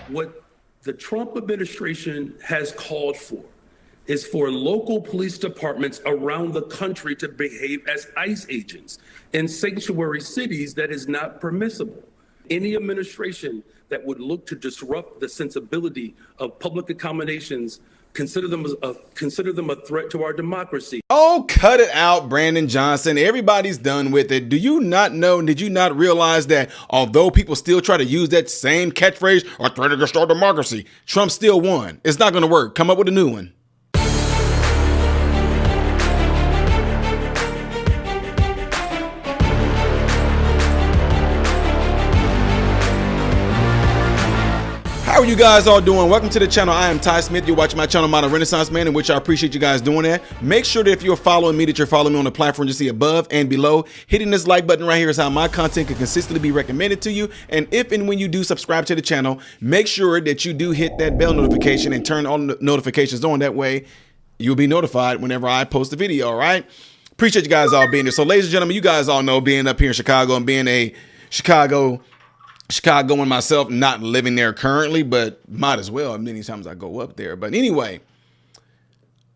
What the Trump administration has called for is for local police departments around the country to behave as ICE agents in sanctuary cities. That is not permissible. Any administration that would look to disrupt the sensibility of public accommodations consider them a threat to our democracy. Oh, cut it out, Brandon Johnson. Everybody's done with it. Do you not know, did you not realize that although people still try to use that same catchphrase, or threat against our democracy, Trump still won? It's not going to work. Come up with a new one. How are you guys all doing? Welcome to the channel. I am Ty Smith. You're watching my channel, Modern Renaissance Man, in which I appreciate you guys doing that. Make sure that if you're following me, that you're following me on the platform you see above and below. Hitting this like button right here is how my content can consistently be recommended to you. And if and when you do subscribe to the channel, make sure that you do hit that bell notification and turn all the notifications on. That way you'll be notified whenever I post a video, all right? Appreciate you guys all being here. So ladies and gentlemen, you guys all know, being up here in Chicago and being a Chicagoan myself, not living there currently, but might as well many times I go up there. But anyway,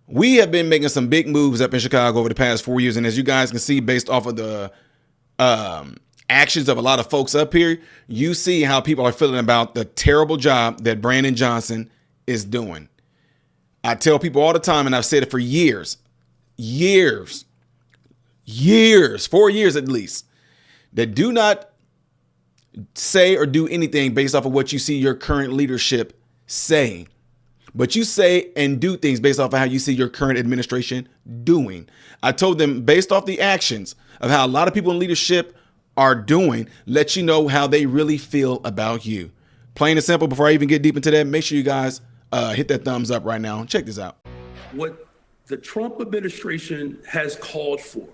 we have been making some big moves up in Chicago over the past 4 years. And as you guys can see, based off of the actions of a lot of folks up here, you see how people are feeling about the terrible job that Brandon Johnson is doing. I tell people all the time, and I've said it for years, 4 years at least, that do not say or do anything based off of what you see your current leadership saying, but you say and do things based off of how you see your current administration doing. I told them, based off the actions of how a lot of people in leadership are doing, let you know how they really feel about you. Plain and simple. Before I even get deep into that, make sure you guys hit that thumbs up right now. Check this out. What the Trump administration has called for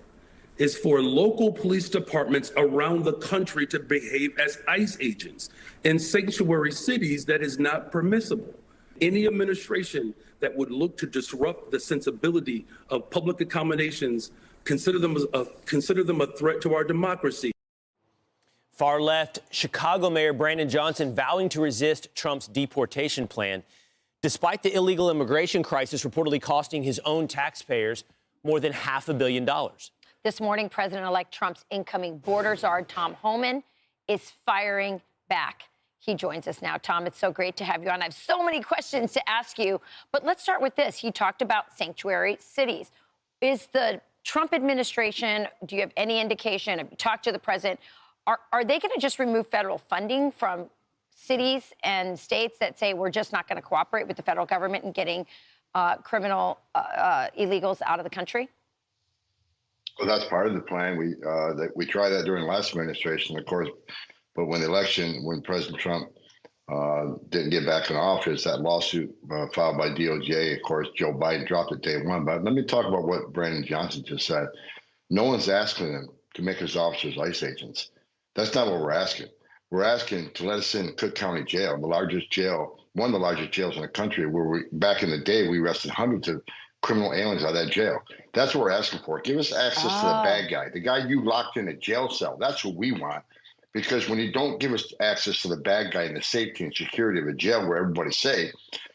is for local police departments around the country to behave as ICE agents in sanctuary cities. That is not permissible. Any administration that would look to disrupt the sensibility of public accommodations consider them a threat to our democracy. Far left Chicago Mayor Brandon Johnson vowing to resist Trump's deportation plan, despite the illegal immigration crisis reportedly costing his own taxpayers more than $500 million. This morning, President-elect Trump's incoming border czar, Tom Homan, is firing back. He joins us now. Tom, it's so great to have you on. I have so many questions to ask you, but let's start with this. He talked about sanctuary cities. Is the Trump administration, do you have any indication, have you talked to the president, are they going to just remove federal funding from cities and states that say we're just not going to cooperate with the federal government in getting criminal illegals out of the country? Well, that's part of the plan. We tried that during the last administration, of course, but when President Trump didn't get back in office, that lawsuit filed by DOJ, of course, Joe Biden dropped it day one. But let me talk about what Brandon Johnson just said. No one's asking them to make his officers ICE agents. That's not what we're asking. We're asking to let us in Cook County Jail, the largest jail, one of the largest jails in the country, where back in the day, we arrested hundreds of criminal aliens out of that jail. That's what we're asking for. Give us access to the bad guy, the guy you locked in a jail cell. That's what we want. Because when you don't give us access to the bad guy and the safety and security of a jail where everybody's safe,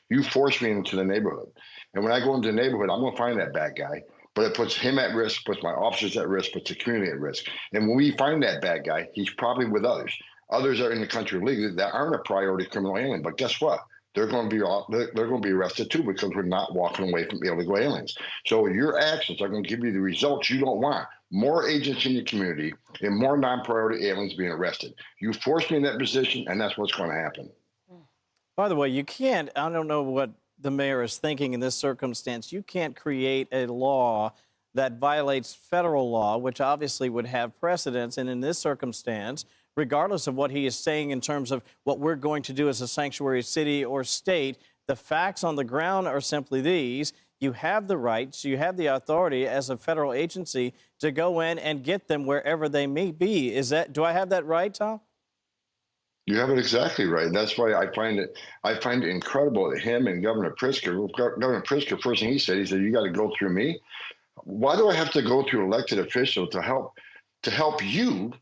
you force me into the neighborhood. And when I go into the neighborhood, I'm going to find that bad guy. But it puts him at risk, puts my officers at risk, puts the community at risk. And when we find that bad guy, he's probably with others. Others are in the country legally that aren't a priority criminal alien. But guess what? They're going to be arrested too, because we're not walking away from illegal aliens. So your actions are going to give you the results you don't want. More agents in your community and more non-priority aliens being arrested. You forced me in that position, and that's what's going to happen. By the way, you can't, I don't know what the mayor is thinking in this circumstance. You can't create a law that violates federal law, which obviously would have precedence. And in this circumstance, regardless of what he is saying in terms of what we're going to do as a sanctuary city or state, the facts on the ground are simply these. You have the rights, you have the authority as a federal agency to go in and get them wherever they may be. Do I have that right, Tom? You have it exactly right. That's why I find it incredible that him and Governor Pritzker, first thing he said, you got to go through me. Why do I have to go through elected officials to help you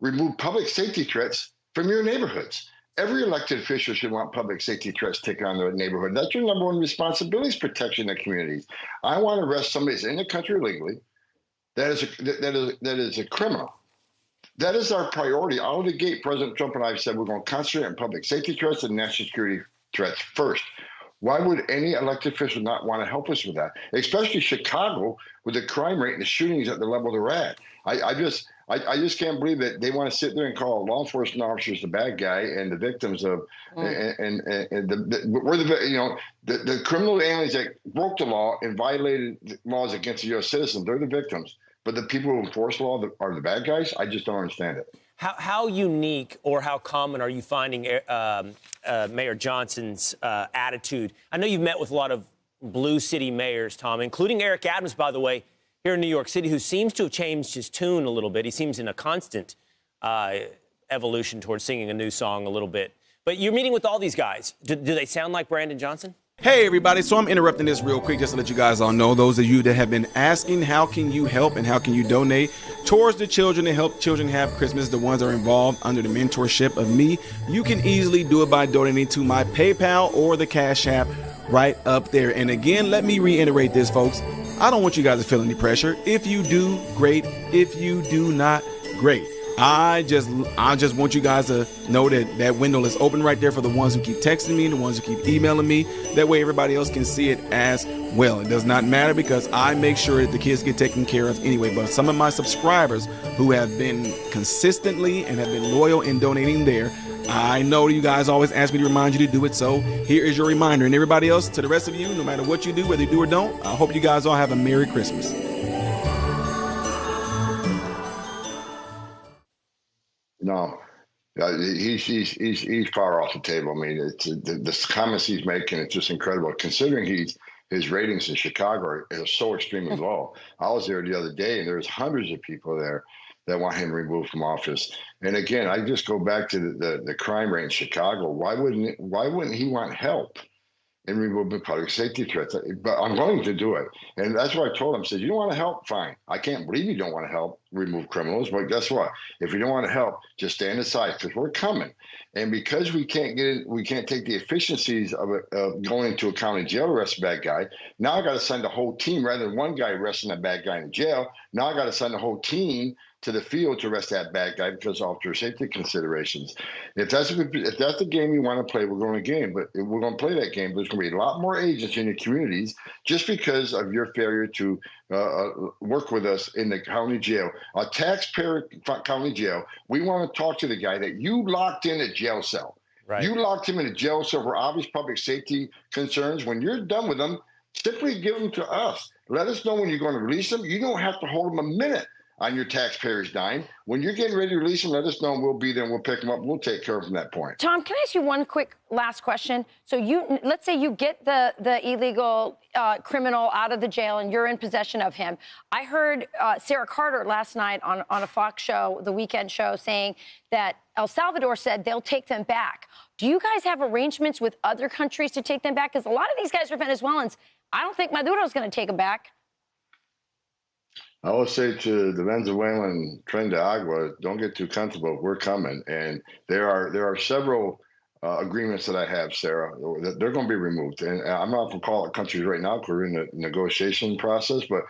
remove public safety threats from your neighborhoods? every elected official should want public safety threats taken on their neighborhood. That's your number one responsibility, is protection of communities. I want to arrest somebody that's in the country illegally that is a criminal. That is our priority. Out of the gate, President Trump and I have said we're going to concentrate on public safety threats and national security threats first. Why would any elected official not want to help us with that? Especially Chicago, with the crime rate and the shootings at the level they're at. I just can't believe that they want to sit there and call law enforcement officers the bad guy and the victims of the criminal aliens that broke the law and violated laws against the U.S. citizens. They're the victims, but the people who enforce law are the bad guys. I just don't understand it. How unique or how common are you finding Mayor Johnson's attitude? I know you've met with a lot of blue city mayors, Tom, including Eric Adams, by the way, here in New York City, who seems to have changed his tune a little bit. He seems in a constant evolution towards singing a new song a little bit. But you're meeting with all these guys. Do they sound like Brandon Johnson? Hey everybody, so I'm interrupting this real quick just to let you guys all know, those of you that have been asking how can you help and how can you donate towards the children to help children have Christmas, the ones that are involved under the mentorship of me, you can easily do it by donating to my PayPal or the Cash App right up there. And again, let me reiterate this, folks. I don't want you guys to feel any pressure. If you do, great. If you do not, great. I just want you guys to know that window is open right there for the ones who keep texting me, the ones who keep emailing me. That way everybody else can see it as well. It does not matter because I make sure that the kids get taken care of anyway. But some of my subscribers who have been consistently and have been loyal in donating there, I know you guys always ask me to remind you to do it. So here is your reminder. And everybody else, to the rest of you, no matter what you do, whether you do or don't, I hope you guys all have a Merry Christmas. No, he's far off the table. I mean, it's the comments he's making. It's just incredible, considering his ratings in Chicago are so extremely low. I was there the other day, and there's hundreds of people there that want him removed from office. And again, I just go back to the crime rate in Chicago. Why wouldn't he want help in removing public safety threats? But I'm going to do it. And that's what I told him. I said, you don't want to help? Fine. I can't believe you don't want to help remove criminals. But guess what? If you don't want to help, just stand aside because we're coming. And because we can't take the efficiencies of going into a county jail to arrest a bad guy. Now I got to send a whole team rather than one guy arresting a bad guy in jail. Now I got to send a whole team to the field to arrest that bad guy because of officer safety considerations. If that's the game you want to play, we're going to game. But we're going to play that game. There's going to be a lot more agents in your communities just because of your failure to work with us in the county jail, a taxpayer county jail. We want to talk to the guy that you locked in a jail cell. Right. You locked him in a jail cell for obvious public safety concerns. When you're done with him, simply give him to us. Let us know when you're going to release him. You don't have to hold him a minute on your taxpayers' dime. When you're getting ready to release them, let us know and we'll be there and we'll pick them up. We'll take care of them from that point. Tom, can I ask you one quick last question? So let's say you get the illegal criminal out of the jail and you're in possession of him. I heard Sarah Carter last night on a Fox show, the weekend show, saying that El Salvador said they'll take them back. Do you guys have arrangements with other countries to take them back? Because a lot of these guys are Venezuelans. I don't think Maduro's going to take them back. I will say to the Venezuelan Tren de Agua, don't get too comfortable. We're coming. And there are several agreements that I have, Sarah, that they're going to be removed. And I'm not going to call it countries right now because we're in the negotiation process, but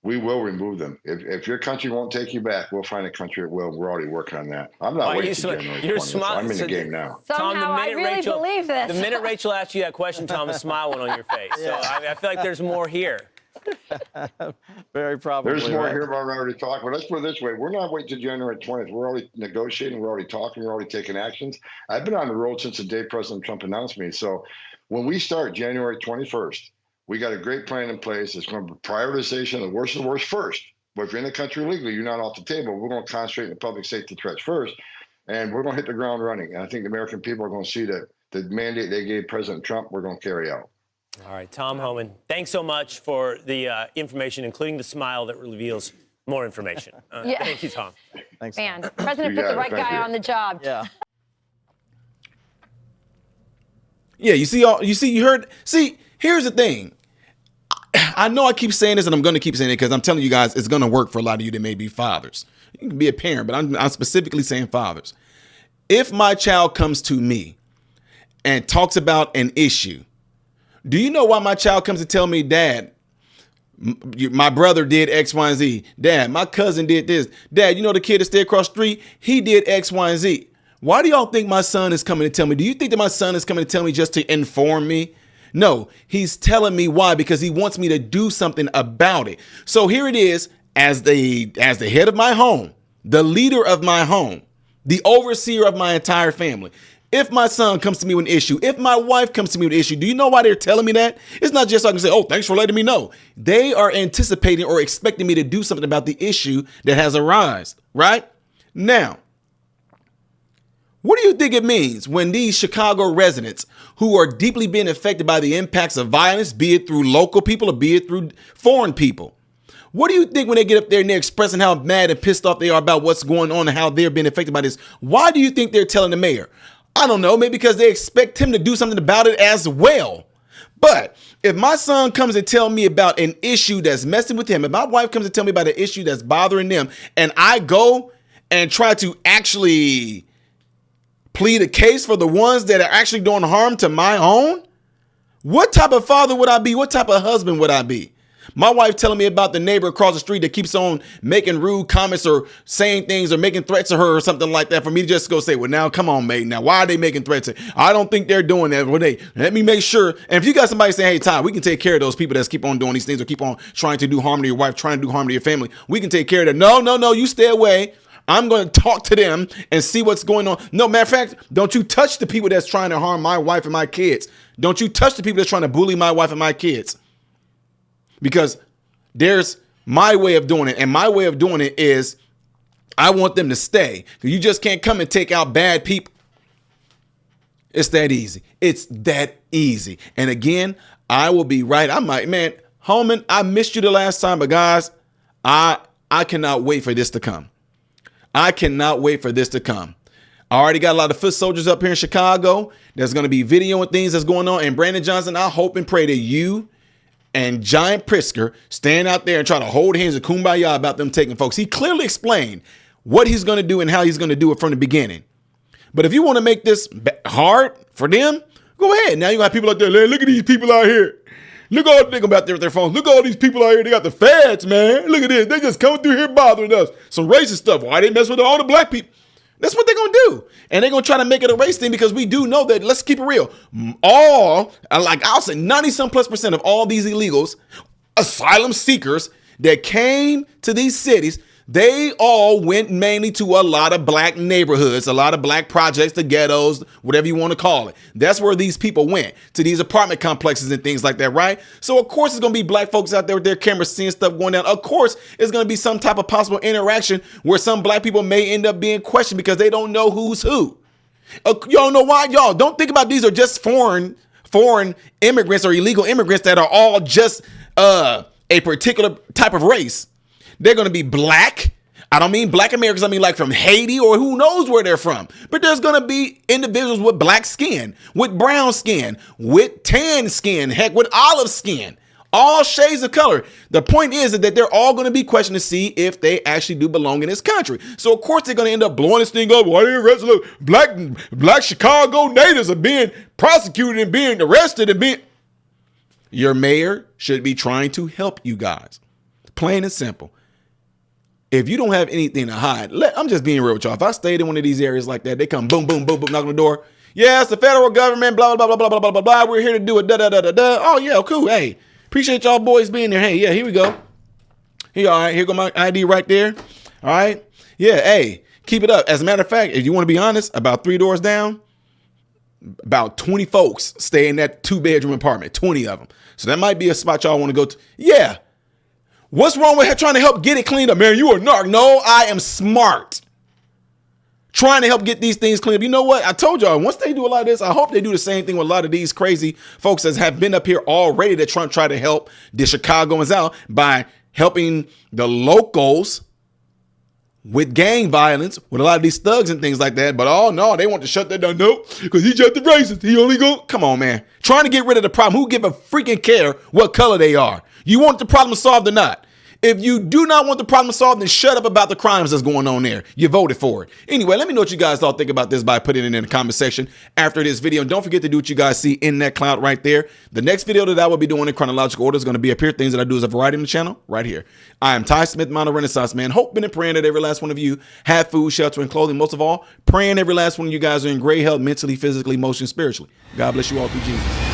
we will remove them. If your country won't take you back, we'll find a country that will. We're already working on that. I'm not waiting until January 20th. I'm in the game now. Somehow, Tom, I really believe this. The minute Rachel asked you that question, Tom, a smile went on your face. Yeah. So I feel like there's more here. Very probably. There's more right. here about already talking. But let's put it this way. We're not waiting till January 20th. We're already negotiating. We're already talking. We're already taking actions. I've been on the road since the day President Trump announced me. So when we start January 21st, we got a great plan in place. It's going to be prioritization of the worst first. But if you're in the country legally, you're not off the table. We're going to concentrate on the public safety threats first. And we're going to hit the ground running. And I think the American people are going to see that the mandate they gave President Trump, we're going to carry out. All right, Tom Homan, thanks so much for the information, including the smile that reveals more information. Thank you, Tom. Thanks. Man, the president put the right guy on the job. Yeah. Yeah, here's the thing. I know I keep saying this and I'm going to keep saying it because I'm telling you guys it's going to work for a lot of you that may be fathers. You can be a parent, but I'm specifically saying fathers. if my child comes to me and talks about an issue, do you know why my child comes to tell me, Dad, my brother did X, Y, and Z. Dad, my cousin did this. Dad, you know the kid that stayed across the street? He did X, Y, and Z. Why do y'all think my son is coming to tell me? Do you think that my son is coming to tell me just to inform me? No, he's telling me why, because he wants me to do something about it. So here it is, as the head of my home, the leader of my home, the overseer of my entire family. If my son comes to me with an issue, if my wife comes to me with an issue, do you know why they're telling me that? It's not just so I can say, oh, thanks for letting me know. They are anticipating or expecting me to do something about the issue that has arisen, right? Now, what do you think it means when these Chicago residents who are deeply being affected by the impacts of violence, be it through local people or be it through foreign people, what do you think when they get up there and they're expressing how mad and pissed off they are about what's going on and how they're being affected by this? Why do you think they're telling the mayor? I don't know, maybe because they expect him to do something about it as well. But if my son comes and tell me about an issue that's messing with him, if my wife comes and tell me about an issue that's bothering them, and I go and try to actually plead a case for the ones that are actually doing harm to my own, what type of father would I be? What type of husband would I be? My wife telling me about the neighbor across the street that keeps on making rude comments or saying things or making threats to her or something like that, for me to just go say, well, now, come on, mate. Now, why are they making threats? I don't think they're doing that. Well, let me make sure. And if you got somebody saying, hey, Ty, we can take care of those people that keep on doing these things or keep on trying to do harm to your wife, trying to do harm to your family, we can take care of that. No, you stay away. I'm going to talk to them and see what's going on. No, matter of fact, don't you touch the people that's trying to harm my wife and my kids. Don't you touch the people that's trying to bully my wife and my kids. Because there's my way of doing it. And my way of doing it is I want them to stay. You just can't come and take out bad people. It's that easy. It's that easy. And again, I will be right. I'm like, man, Homan, I missed you the last time. But guys, I cannot wait for this to come. I cannot wait for this to come. I already got a lot of foot soldiers up here in Chicago. There's going to be video and things that's going on. And Brandon Johnson, I hope and pray that you and Giant Prisker stand out there and try to hold hands and kumbaya about them taking folks. He clearly explained what he's going to do and how he's going to do it from the beginning. But if you want to make this hard for them, go ahead. Now you got people out there. Look at these people out here. Look all they about there with their phones. Look at all these people out here. They got the feds, man. Look at this. They just coming through here bothering us. Some racist stuff. Why they mess with all the black people? That's what they're going to do. And they're going to try to make it a race thing because we do know that, let's keep it real, I'll say 90+ % of all these illegals, asylum seekers that came to these cities, they all went mainly to a lot of black neighborhoods, a lot of black projects, the ghettos, whatever you want to call it. That's where these people went, to these apartment complexes and things like that, right? So, of course, it's going to be black folks out there with their cameras seeing stuff going down. Of course, it's going to be some type of possible interaction where some black people may end up being questioned because they don't know who's who. Y'all know why? Y'all don't think about these are just foreign immigrants or illegal immigrants that are all just a particular type of race. They're going to be black. I don't mean black Americans. I mean like from Haiti or who knows where they're from. But there's going to be individuals with black skin, with brown skin, with tan skin, heck, with olive skin, all shades of color. The point is that they're all going to be questioned to see if they actually do belong in this country. So, of course, they're going to end up blowing this thing up. Why they arrested black Chicago natives are being prosecuted and being arrested and being... Your mayor should be trying to help you guys. Plain and simple. If you don't have anything to hide, I'm just being real with y'all. If I stayed in one of these areas like that, they come boom, boom, boom, boom, knock on the door. Yeah, it's the federal government, blah, blah, blah, blah, blah, blah, blah, blah. We're here to do it, da, da, da, da, da. Oh, yeah, cool. Hey, appreciate y'all boys being there. Hey, yeah, here we go. Here, all right, here go my ID right there. All right. Yeah, hey, keep it up. As a matter of fact, if you want to be honest, about 3 doors down, about 20 folks stay in that 2-bedroom apartment, 20 of them. So that might be a spot y'all want to go to. Yeah. What's wrong with trying to help get it cleaned up? Man, you are narc. No, I am smart. Trying to help get these things cleaned up. You know what? I told y'all, once they do a lot of this, I hope they do the same thing with a lot of these crazy folks that have been up here already that try to help the Chicagoans out by helping the locals with gang violence, with a lot of these thugs and things like that. But oh no, they want to shut that down. No, because he's just the racist. He only go, come on, man. Trying to get rid of the problem. Who give a freaking care what color they are? You want the problem solved or not? If you do not want the problem solved, then shut up about the crimes that's going on there. You voted for it. Anyway, let me know what you guys all think about this by putting it in the comment section after this video. And don't forget to do what you guys see in that cloud right there. The next video that I will be doing in chronological order is going to be up here. Things that I do as a variety on the channel right here. I am Ty Smith, Modern Renaissance Man. Hoping and praying that every last one of you have food, shelter, and clothing. Most of all, praying every last one of you guys are in great health, mentally, physically, emotionally, spiritually. God bless you all through Jesus.